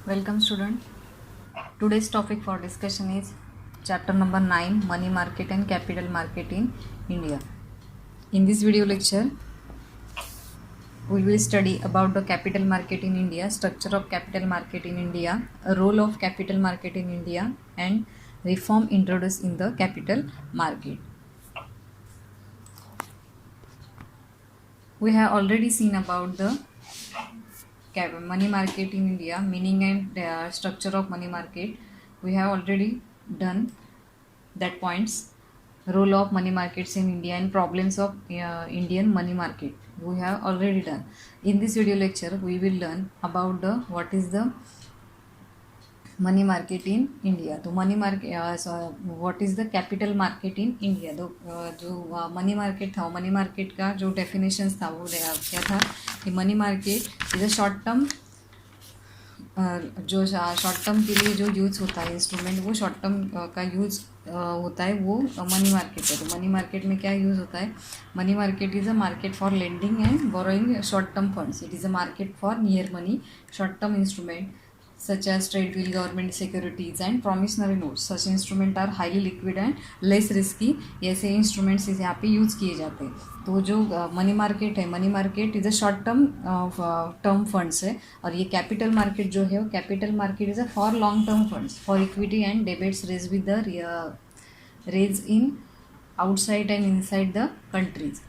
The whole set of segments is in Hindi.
Welcome student. Today's topic for discussion is chapter number 9, money market and capital market in India. In this video lecture we will study about the capital market in India, structure of capital market in India, role of capital market in India and reform introduced in the capital market. We have already seen about the money market in India, meaning and structure of money market. We have already done that points. Role of money markets in India and problems of Indian money market. We have already done. In this video lecture, we will learn about the what is the money market in India. तो money market what is the capital market in India. तो जो मनी मार्केट था, मनी मार्केट का जो डेफिनेशंस था वो क्या था कि money market is a short term, जो शॉर्ट टर्म के लिए जो यूज़ होता है इंस्ट्रूमेंट, वो शॉर्ट टर्म का यूज़ होता है, वो मनी मार्केट है. तो मनी मार्केट में क्या यूज़ होता है? Money market is a market for lending and borrowing short term funds. It is a market for near money short term instrument such as trade bill, government securities and promissory notes. Such instruments are highly liquid and less risky. ऐसे इंस्ट्रूमेंट्स यहाँ पे यूज़ किए जाते हैं. तो जो मनी मार्केट है, money market is a short term funds है. और ये कैपिटल मार्केट जो है, वो capital market is a for long term funds for equity and debits raise with the raise in outside and inside the countries.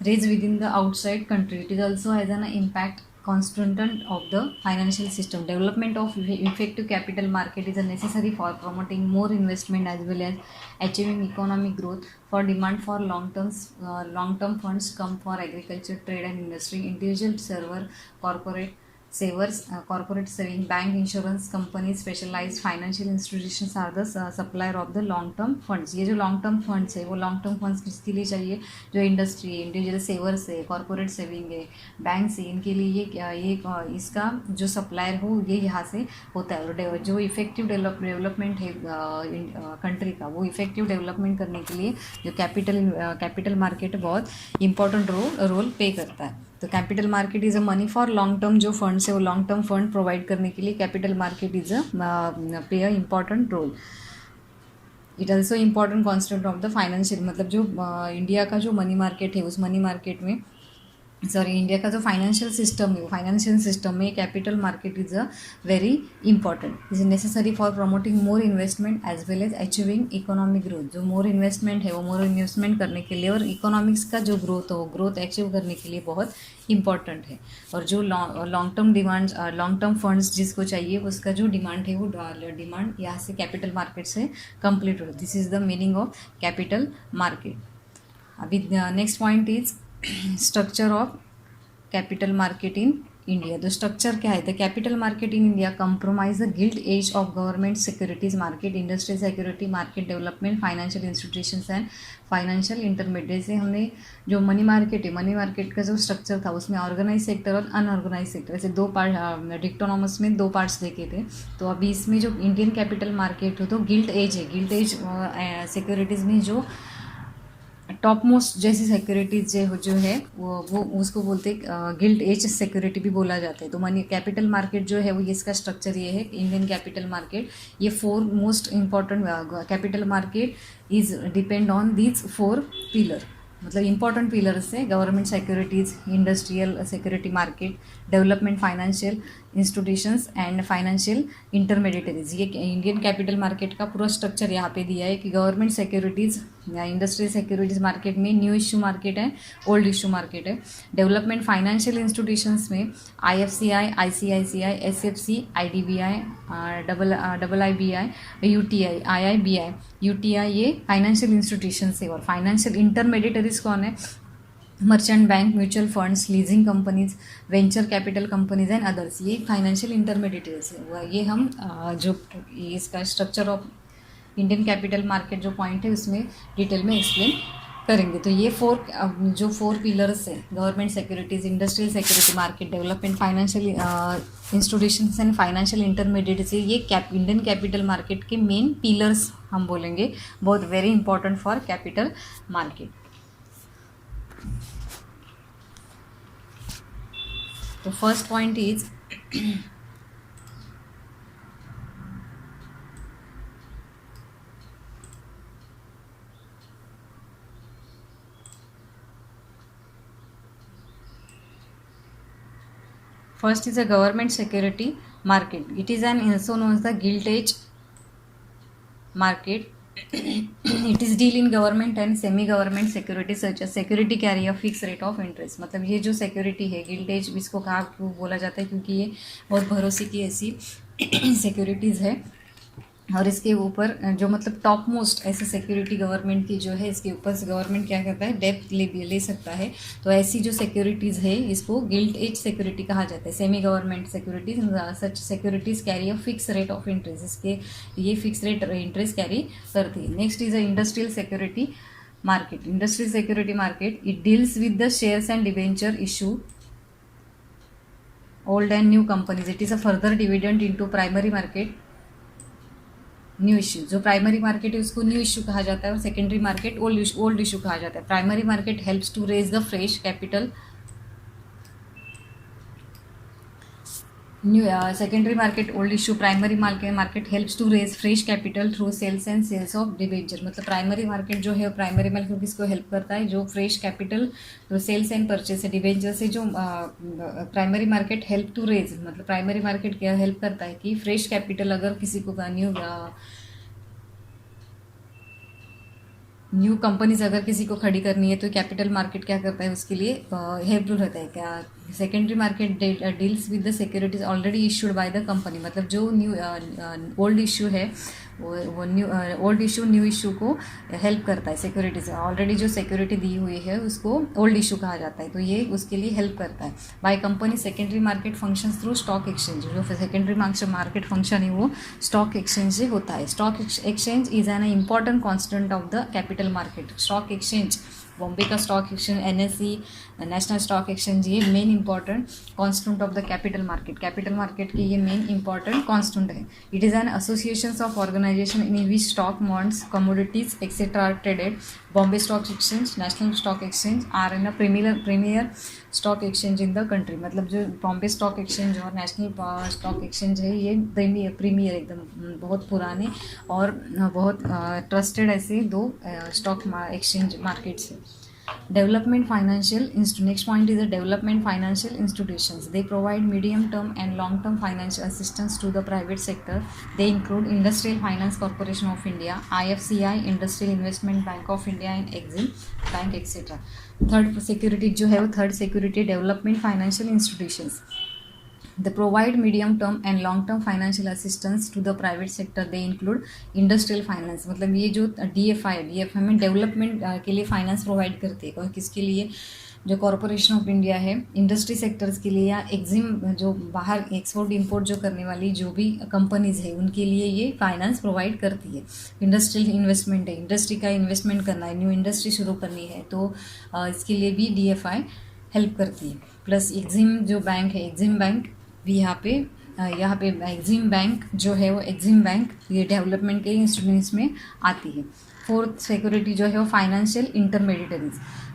Raised within the outside country. It is also has an impact constituent of the financial system. Development of effective capital market is necessary for promoting more investment as well as achieving economic growth. For demand for long-term funds come for agriculture, trade and industry, individual server, corporate savers, corporate saving, bank, insurance companies, specialized financial institutions are the supplier of the long term funds. ये जो long term funds है, वो long term funds किसके लिए चाहिए? जो इंडस्ट्री है, इंडिविजुअल सेवर्स है, कॉर्पोरेट सेविंग है, बैंक है, इनके लिए ये इसका जो सप्लायर हो, ये यहाँ से होता है. और जो इफेक्टिव डेवलपमेंट है कंट्री का, वो इफेक्टिव डेवलपमेंट करने के लिए जो कैपिटल मार्केट बहुत इंपॉर्टेंट रोल पे करता है. तो capital market is a money for long term, जो फंड्स है वो लॉन्ग टर्म फंड प्रोवाइड करने के लिए capital market is a play a important role. It also important constant of the financial, मतलब जो इंडिया का जो मनी मार्केट है, उस मनी मार्केट में इंडिया का जो फाइनेंशियल सिस्टम है, वो फाइनेंशियल सिस्टम में capital market is a very important. Is necessary for promoting more investment as well as achieving economic growth. जो मोर इन्वेस्टमेंट है, वो मोर इन्वेस्टमेंट करने के लिए और इकोनॉमिक्स का जो ग्रोथ हो, ग्रोथ अचीव करने के लिए बहुत इंपॉर्टेंट है. और जो long term demand, long term funds जिसको चाहिए, उसका जो डिमांड है, वो डिमांड यहाँ से कैपिटल मार्केट से कंप्लीट हो. This is the meaning of capital market. अभी next point is structure of capital market in India. तो स्ट्रक्चर क्या है? The capital market in India compromise the gilt edge of government securities market, industrial security market, development, financial institutions and financial intermediate. से हमने जो मनी मार्केट है, मनी मार्केट का जो स्ट्रक्चर था, उसमें ऑर्गेनाइज सेक्टर और अनऑर्गेनाइज सेक्टर, ऐसे दो पार्ट, डिक्टोनॉमस में दो पार्ट्स देखे थे. तो अभी इसमें जो इंडियन कैपिटल मार्केट हो, तो गिल्ड एज है. गिल्ड एज सिक्योरिटीज़ में जो टॉप मोस्ट जैसी सिक्योरिटीज जो है वो उसको बोलते हैं गिल्ड एज सिक्योरिटी भी बोला जाता है. तो मनी कैपिटल मार्केट जो है, वो ये इसका स्ट्रक्चर ये है. इंडियन कैपिटल मार्केट, ये 4 most important capital market is depend on these 4 pillar. मतलब इंपॉर्टेंट पिलर्स है government securities, industrial security market, development financial institutions and financial intermediaries. ये इंडियन कैपिटल मार्केट का पूरा स्ट्रक्चर यहाँ पे दिया है कि गवर्नमेंट सिक्योरिटीज़ या इंडस्ट्रियल सिक्योरिटीज़ मार्केट में न्यू इशू मार्केट है, ओल्ड इशू मार्केट है. डेवलपमेंट फाइनेंशियल इंस्टीट्यूशंस में IFCI, ICICI, SFC, IDBI, IIBI, UTI, IIBI, UTI, ये फाइनेंशियल इंस्टीट्यूशंस है. और फाइनेंशियल इंटरमीडिएटरीज कौन है? Merchant bank, mutual funds, leasing companies, venture capital companies and others. ये फाइनेंशियल इंटरमीडिएटरीज है. ये हम जो इसका structure of Indian capital market जो पॉइंट है, उसमें डिटेल में एक्सप्लेन करेंगे. तो ये 4 पिलर्स है: government securities, industrial security market, development financial institutions and financial intermediate. ये इंडियन कैपिटल मार्केट के मेन पिलर्स हम बोलेंगे, बहुत very important for capital market. तो first point is first is a government security market. It is an also known as the gilt edge market. It is deal in government and semi government securities such as security carry a fixed rate of interest. मतलब ये जो सिक्योरिटी है गिल्ट एज इसको कहा क्यों बोला जाता है, क्योंकि ये बहुत भरोसे की ऐसी सिक्योरिटीज़ है और इसके ऊपर जो मतलब टॉप मोस्ट ऐसे सिक्योरिटी गवर्नमेंट की जो है इसके ऊपर से गवर्नमेंट क्या करता है, डेप्थ ले सकता है। तो ऐसी जो सिक्योरिटीज़ है इसको गिल्ट एज सिक्योरिटी कहा जाता है। Semi government securities such securities carry a fix rate of interest, इसके ये फिक्स रेट इंटरेस्ट कैरी करती है। Next is a industrial security market. Industrial security market it deals with the shares and debenture issue old and new companies. It is a further dividend into primary market new issue. जो प्राइमरी मार्केट है उसको न्यू इश्यू कहा जाता है और सेकेंडरी मार्केट ओल्ड इश्यू कहा जाता है। Primary market helps to raise the fresh capital, new secondary market old issue, primary market helps to raise fresh capital through sales of debenture. मतलब प्राइमरी मार्केट जो है प्राइमरी मार्केट किसको हेल्प करता है, जो फ्रेश कैपिटल तो सेल्स एंड परचेस है डिवेंचर से। जो primary market help to raise मतलब प्राइमरी मार्केट क्या हेल्प करता है कि फ्रेश कैपिटल अगर किसी को न्यू कंपनीज अगर किसी को खड़ी करनी है तो कैपिटल मार्केट क्या करता है उसके लिए हेल्पफुल रहता है। क्या secondary market deals with the securities already issued by the company. मतलब जो न्यू ओल्ड इशू है वो ओल्ड इशू न्यू इशू को हेल्प करता है। सिक्योरिटीज ऑलरेडी जो सिक्योरिटी दी हुई है उसको ओल्ड इशू कहा जाता है, तो ये उसके लिए हेल्प करता है। By company secondary market functions through stock exchange. जो सेकेंडरी मार्केट फंक्शन है वो स्टॉक एक्सचेंज से होता है। Stock exchange is an important constant of the capital market. Stock exchange Bombay का stock exchange, NSE national stock exchange, ये main important constant of the capital market. Capital market की ये मेन इंपॉर्टेंट कॉन्स्टेंट है। It is an association of organisation in which stock, bonds, commodities etcetera are traded. Bombay stock exchange, national stock exchange are in a premier stock exchange in the country. मतलब जो बॉम्बे स्टॉक एक्सचेंज और नेशनल स्टॉक एक्सचेंज है ये प्रीमियर एकदम बहुत पुराने और बहुत ट्रस्टेड ऐसे दो स्टॉक एक्सचेंज मार्केट्स है। Development financial next point is the development financial institutions. They provide medium term and long term financial assistance to the private sector. They include Industrial Finance Corporation of India, IFCI, Industrial Investment Bank of India and Exim Bank etc. Third security जो है वो third security development financial institutions. They provide medium term and long term financial assistance to the private sector. They include industrial finance। मतलब ये जो DFI है, DFI में डेवलपमेंट के लिए फाइनेंस प्रोवाइड करते हैं। और किसके लिए, जो कॉरपोरेशन ऑफ इंडिया है इंडस्ट्री सेक्टर्स के लिए, या एग्जिम जो बाहर एक्सपोर्ट इंपोर्ट जो करने वाली जो भी कंपनीज है उनके लिए ये फाइनेंस प्रोवाइड करती है। इंडस्ट्रियल इन्वेस्टमेंट है, इंडस्ट्री का इन्वेस्टमेंट करना है, न्यू इंडस्ट्री शुरू करनी है तो इसके लिए भी DFI हेल्प करती है। प्लस एग्जिम जो बैंक है, एग्जिम बैंक भी यहाँ पे एग्जिम बैंक जो है वो एग्जिम बैंक ये डेवलपमेंट के इंस्टीट्यूट्स में आती है। फोर्थ सिक्योरिटी जो है वो financial intermediaries.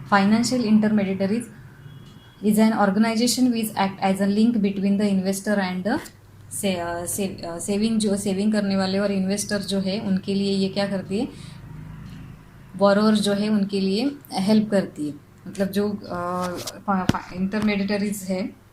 Financial intermediaries is an organization which act as a link between the investor and the saving करने वाले और इन्वेस्टर जो है उनके लिए ये क्या करती है, बोरोअर जो है उनके लिए हेल्प करती है। मतलब जो इंटरमीडिएटरीज है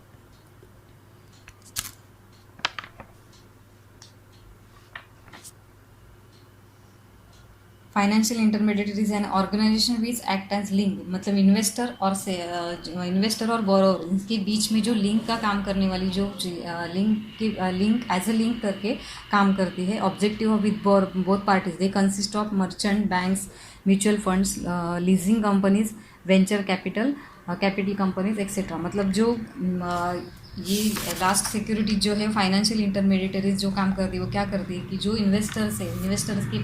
financial intermediaries an organization which act as link. मतलब इन्वेस्टर और बोरोअर इनके बीच में जो लिंक का काम करने वाली जो लिंक एज अ लिंक करके काम करती है। Objective with both parties they consist of merchant banks, mutual funds, leasing companies, venture capital companies etcetera. मतलब जो ये लास्ट सिक्योरिटी जो है फाइनेंशियल इंटरमीडिएटरीज जो काम करती है वो क्या करती है कि जो इन्वेस्टर के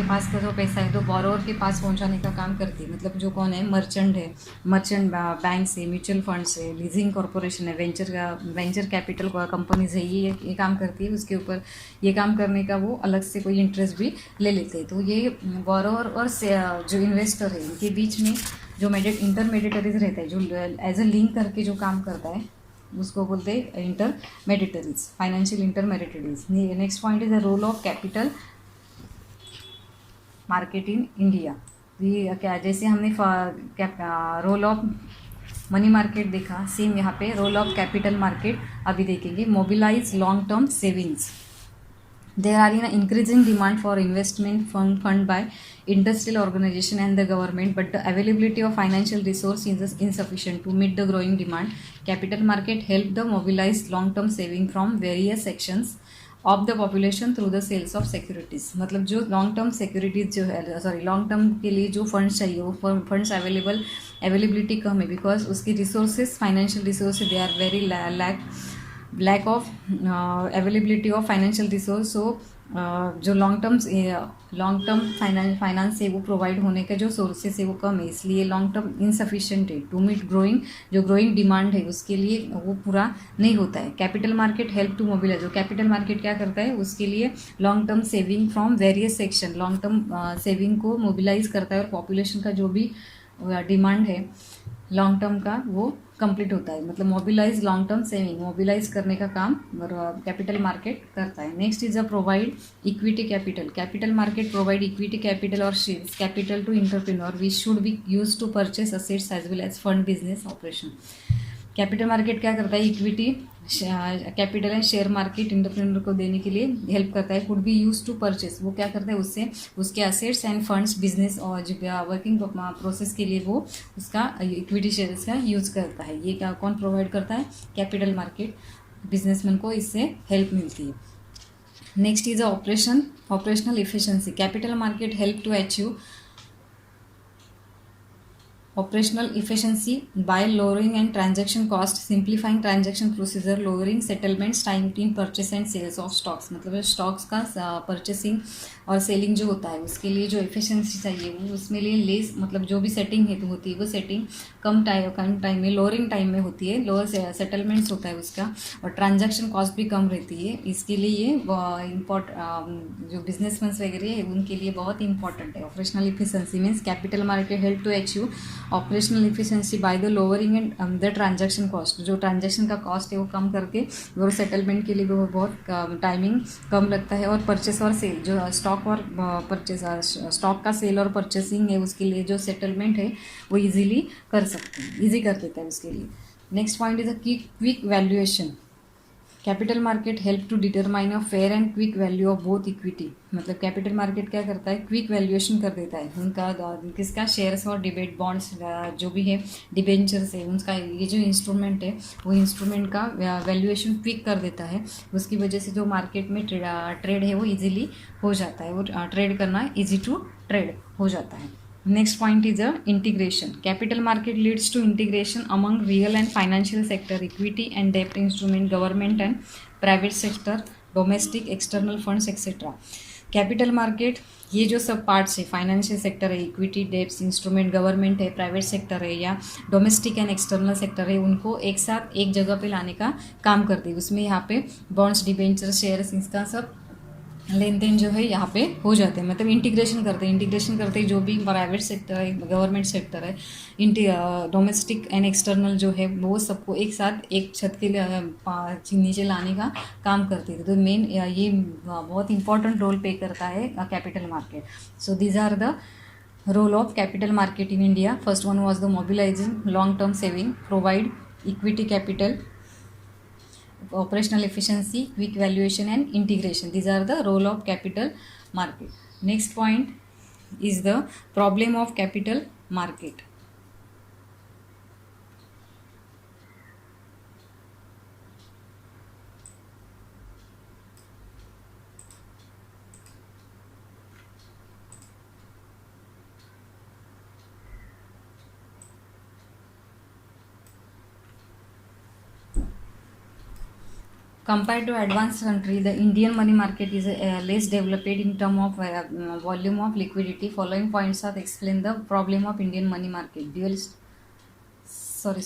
पास का जो पैसा है तो बोरोअर के पास पहुंचाने का काम करती है। मतलब जो कौन है, मर्चेंट बैंक से, म्यूचुअल फंड से, लीजिंग कॉरपोरेशन है, वेंचर कैपिटल कंपनीज है, ये काम करती है। उसके ऊपर ये काम करने का वो अलग से कोई इंटरेस्ट भी ले लेते हैं। तो ये बोरोअर और जो इन्वेस्टर है इनके बीच में जो इंटरमीडिएटरीज रहता है जो एज अ लिंक करके जो काम करता है उसको बोलते हैं intermediaries, financial intermediaries. Next point is the role of capital market in India. ये क्या, जैसे हमने रोल ऑफ मनी मार्केट देखा, सेम यहाँ पे रोल ऑफ कैपिटल मार्केट अभी देखेंगे. Mobilise long term savings. There are increasing demand for investment fund by industrial organization and the government, but the availability of financial resource is insufficient to meet the growing demand. Capital market help the mobilize long-term saving from various sections of the population through the sales of securities. मतलब जो लॉन्ग टर्म सिक्योरिटीज जो है, सॉरी लॉन्ग टर्म के लिए जो फंड्स चाहिए वो फंड्स अवेलेबिलिटी कम है, बिकॉज उसकी resources, financial resources they are very lack of availability of financial resource. So जो लॉन्ग टर्म फाइनेंस है वो प्रोवाइड होने का जो सोर्सेस है वो कम है, इसलिए लॉन्ग टर्म इनसफिशिएंट है टू मीट ग्रोइंग डिमांड है उसके लिए वो पूरा नहीं होता है. Capital market help to mobilize. जो कैपिटल मार्केट क्या करता है, उसके लिए long term saving from various section, long term saving को मोबिलाइज करता है और पॉपुलेशन का जो भी डिमांड है लॉन्ग टर्म का वो कंप्लीट होता है. मतलब mobilise long term saving, mobilise करने का काम कैपिटल मार्केट करता है. Next is a provide equity capital. Capital market provide equity capital और shares capital to entrepreneur which should be use to purchase assets as well as fund business operation. Capital market क्या करता है, equity capital and share market entrepreneur को देने के लिए हेल्प करता है. Could be use to purchase, वो क्या करता है, उससे उसके असेट्स एंड फंड्स बिजनेस और जो वर्किंग प्रोसेस के लिए वो उसका इक्विटी शेयर्स का यूज करता है. ये क्या कौन प्रोवाइड करता है, कैपिटल मार्केट. बिजनेसमैन को इससे हेल्प मिलती है. Next is operational efficiency. Capital market help to achieve operational efficiency by lowering and transaction cost, simplifying transaction procedure, lowering settlements time in purchase and sales of stocks. मतलब स्टॉक्स का परचेसिंग और सेलिंग जो होता है उसके लिए जो एफिशिएंसी चाहिए वो उसमें लिए लेस, मतलब जो भी सेटिंग है तो होती है वो सेटिंग कम टाइम में, लोअरिंग टाइम में होती है, लोअर सेटलमेंट्स होता है उसका, और ट्रांजैक्शन कॉस्ट भी कम रहती है. इसके लिए ये जो बिजनेसमैन वगैरह है उनके लिए बहुत इंपॉर्टेंट है. Operational efficiency means capital market help to achieve operational efficiency by the lowering and the transaction cost. जो ट्रांजैक्शन का कॉस्ट है वो कम करके वो सेटलमेंट के लिए भी बहुत टाइमिंग कम लगता है. और परचेस और सेल, जो स्टॉक और परचेस, स्टॉक का सेल और परचेसिंग है उसके लिए जो सेटलमेंट है वो इजीली कर सकते हैं, ईजी कर देता है उसके लिए. Next point is a quick valuation. Capital market help to determine a fair and quick value of both equity. मतलब कैपिटल मार्केट क्या करता है, क्विक वैल्यूएशन कर देता है उनका किसका, शेयर्स और डिबेट बॉन्ड्स जो भी है, डिबेंचर्स है, उनका ये जो इंस्ट्रूमेंट है वो इंस्ट्रूमेंट का वैल्यूएशन क्विक कर देता है. उसकी वजह से जो मार्केट में ट्रेड है वो ईजिली हो जाता है, वो ट्रेड करना ईजी टू ट्रेड हो जाता है. Next point is integration. Capital market leads to integration among real and financial sector, equity and debt instrument, government and private sector, domestic, external funds, etc. Capital market ये जो सब पार्ट्स है, फाइनेंशियल सेक्टर है, इक्विटी, डेब्ट्स इंस्ट्रूमेंट, गवर्नमेंट है, प्राइवेट सेक्टर है या डोमेस्टिक एंड एक्सटर्नल सेक्टर है, उनको एक साथ एक जगह पे लाने का काम करती है. उसमें यहाँ पे बॉन्ड्स, डिबेंचर, शेयर्स, इसका सब लेन देन जो है यहाँ पे हो जाते हैं. मतलब इंटीग्रेशन करते हैं जो भी प्राइवेट सेक्टर है, गवर्नमेंट सेक्टर है, डोमेस्टिक एंड एक्सटर्नल जो है वो सबको एक साथ एक छत के नीचे लाने का काम करते हैं. तो मेन ये बहुत इंपॉर्टेंट रोल प्ले करता है capital market. So these are the role of capital market in India. First one was the mobilizing long term saving, provide equity capital, operational efficiency, quick valuation and integration. These are the role of capital market. Next point is the problem of capital market. Compared to advanced country, the Indian money market is less developed in terms of volume of liquidity. Following points are explain the problem of Indian money market. Sorry.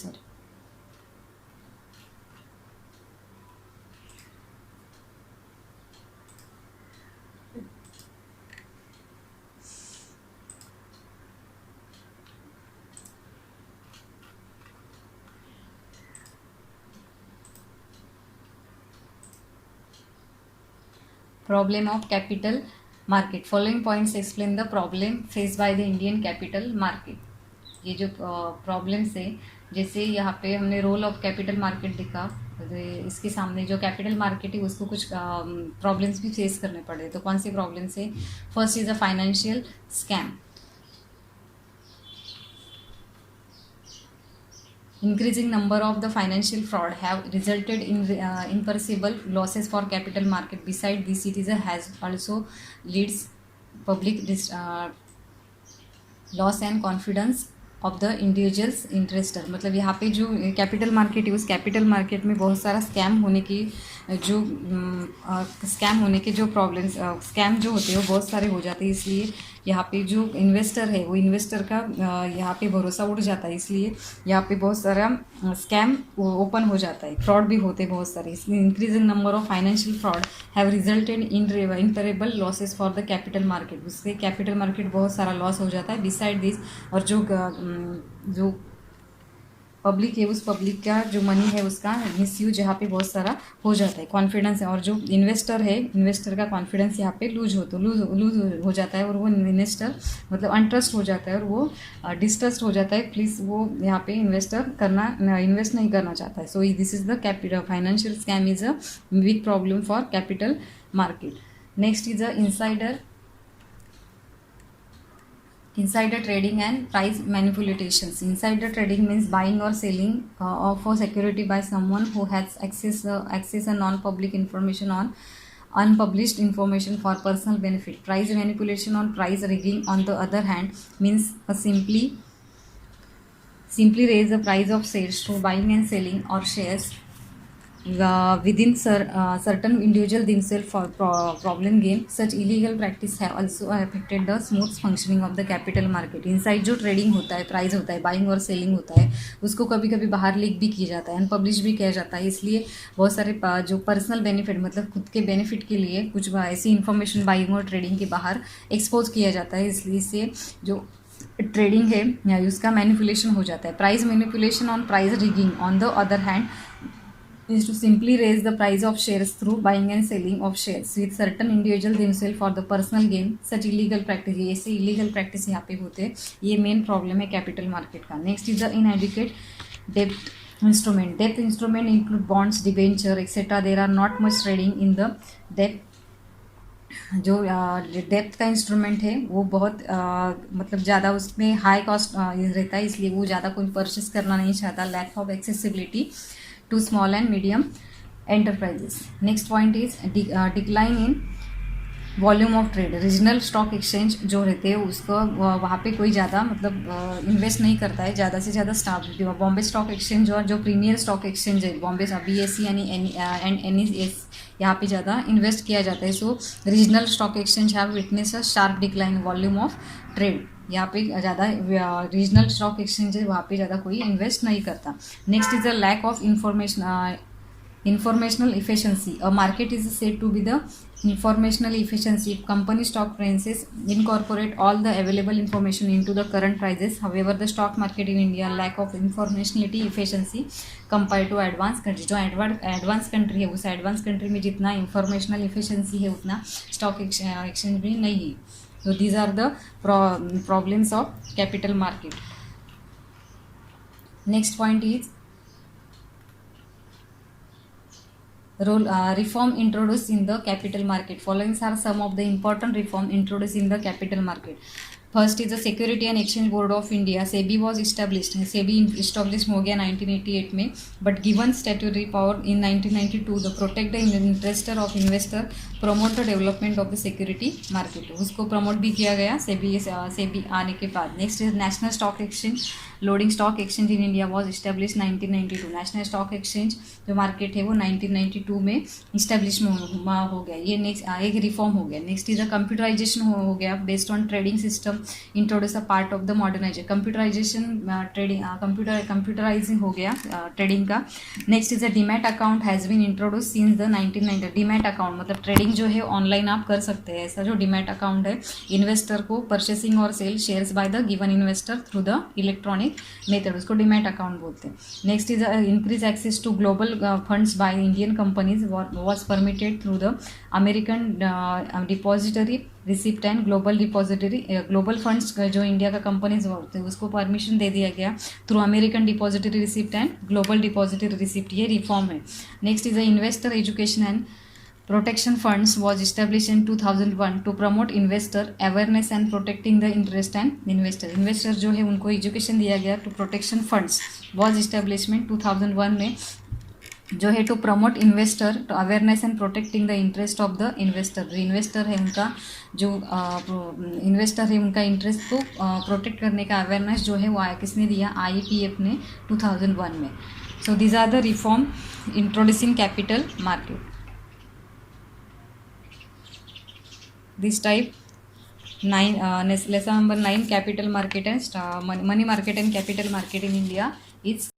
Problem of capital market, following points explain the problem face by the Indian capital market. ये जो प्रॉब्लम्स है, जैसे यहाँ पे हमने रोल ऑफ कैपिटल मार्केट देखा, इसके सामने जो कैपिटल मार्केट है उसको कुछ प्रॉब्लम्स भी फेस करने पड़े। तो कौन सी प्रॉब्लम्स है? First is a financial scam, increasing number of the financial fraud have resulted in imperceptible losses for capital market. Beside this, it is has also leads public loss and confidence of the individuals investor. मतलब यहाँ पे जो कैपिटल मार्केट है, उस कैपिटल मार्केट में बहुत सारा स्कैम होने की जो प्रॉब्लम्स, स्कैम जो होते हैं वो बहुत सारे हो जाते हैं। इसलिए यहाँ पे जो इन्वेस्टर है वो इन्वेस्टर का यहाँ पे भरोसा उठ जाता है। इसलिए यहाँ पे बहुत सारा स्कैम ओपन हो जाता है, फ्रॉड भी होते हैं बहुत सारे। इसलिए increasing number of financial fraud have resulted in irreparable losses for the capital market. उससे कैपिटल मार्केट बहुत सारा लॉस हो जाता है। बिसाइड दिस, और जो पब्लिक है, उस पब्लिक का जो मनी है उसका मिसयूज यहाँ पे बहुत सारा हो जाता है। कॉन्फिडेंस है, और जो इन्वेस्टर है, इन्वेस्टर का कॉन्फिडेंस यहाँ पे लूज हो जाता है, और वो इन्वेस्टर मतलब अनट्रस्ट हो जाता है, और वो डिस्ट्रस्ट हो जाता है। प्लीज़ वो यहाँ पे इन्वेस्ट नहीं करना चाहता है। So this is the capital financial scam is a big problem for capital market. Next is a insider trading and price manipulations. Insider trading means buying or selling of a security by someone who has access a non-public information on unpublished information for personal benefit. Price manipulation or price rigging, on the other hand, means simply raise the price of shares through buying and selling or shares within certain individual themselves for problem gain. Such illegal practice have also affected the smooth functioning of the capital market. Inside जो ट्रेडिंग होता है, प्राइस होता है, बाइंग और सेलिंग होता है, उसको कभी कभी बाहर लीक भी किया जाता है, अनपब्लिश भी किया जाता है। इसलिए बहुत सारे जो पर्सनल बेनिफिट, मतलब खुद के बेनिफिट के लिए कुछ ऐसी इन्फॉर्मेशन बाइंग और ट्रेडिंग के बाहर एक्सपोज किया जाता है। इसलिए इससे जो ट्रेडिंग है उसका मैनिपुलेशन हो जाता है। Price manipulation on price rigging, on the other hand, is to simply raise the price of shares through buying and selling of shares with certain individual themselves for the personal gain. Such illegal practice, ऐसे illegal practice यहाँ पे होते हैं। ये मेन प्रॉब्लम है कैपिटल मार्केट का। Next is the inadequate depth instrument. Depth instrument include bonds, debenture etcetera. There are not much trading in the depth. जो डेप्थ का इंस्ट्रूमेंट है वो बहुत मतलब ज़्यादा उसमें हाई कॉस्ट रहता है, इसलिए वो ज़्यादा कोई परचेस करना नहीं चाहता। Lack of accessibility to small and medium enterprises. Next point is decline in volume of trade. Regional stock exchange जो रहते हैं उसको वहाँ पे कोई ज़्यादा मतलब इन्वेस्ट नहीं करता है, ज़्यादा से ज़्यादा स्टॉक। बॉम्बे स्टॉक एक्सचेंज और जो प्रीमियर स्टॉक एक्सचेंज है बॉम्बे BSE एंड NES, यहाँ पे ज़्यादा इन्वेस्ट किया जाता है। So regional stock exchange have witness a sharp decline volume of trade. यहाँ पे ज़्यादा रीजनल स्टॉक एक्सचेंज है, वहाँ पे ज़्यादा कोई इन्वेस्ट नहीं करता। Next is the lack of informational efficiency. A market is said to be the informational efficiency if company stock prices incorporate all the available information into the current prices. However, the stock market in India lack of informationality efficiency compared to advanced country. जो एडवांस कंट्री है उस एडवांस कंट्री में जितना इंफॉर्मेशनल इफिशिएंसी है उतना स्टॉक एक्सचेंज में नहीं है। So these are the problems of capital market. Next point is reform introduced in the capital market. Following are some of the important reform introduced in the capital market. First is the Security and Exchange Board of India. SEBI was established. SEBI established हो गया 1988 में, but given statutory power in 1992 to protect the interest of investor, promote the development of the security market. उसको promote भी किया गया SEBI आने के बाद. Next is National Stock Exchange. Loading stock exchange in India was establish 1992. National stock exchange जो मार्केट है वो 1992 में इस्टेब्लिश हो गया। ये नेक्स्ट एक रिफॉर्म हो गया। नेक्स्ट इज अ कंप्यूटराइजेशन हो गया based on trading system introduce a part of the modernization, computerization, trading, computerizing हो गया ट्रेडिंग का. Next is a demat account has been introduce since the 1990. Demat account मतलब ट्रेडिंग जो है ऑनलाइन आप कर सकते हैं. ऐसा जो डीमैट अकाउंट है, इन्वेस्टर को परचेसिंग और sell shares by the given investor through the electronic method, उसको डीमैट अकाउंट बोलते हैं. Next is increase access to global funds by Indian companies was permitted through the American depository receipt and global depository. Global funds जो इंडिया का कंपनीज होते हैं उसको परमिशन दे दिया गया through American depository receipt and global depository receipt. ये रिफॉर्म है. Next is the investor education and Protection Funds was established in 2001 to promote investor awareness and protecting the interest and investor. Investor जो है उनको एजुकेशन दिया गया. To protection funds was established 2001 में जो है to promote investor to awareness and protecting the interest of the investor. जो इन्वेस्टर है उनका जो इन्वेस्टर है उनका इंटरेस्ट को प्रोटेक्ट करने का अवेयरनेस जो है वो किसने दिया, IEPF ने 2001 में. So these are the reform introducing capital market. This type 9 lesson number 9 capital market and money market and capital market in India is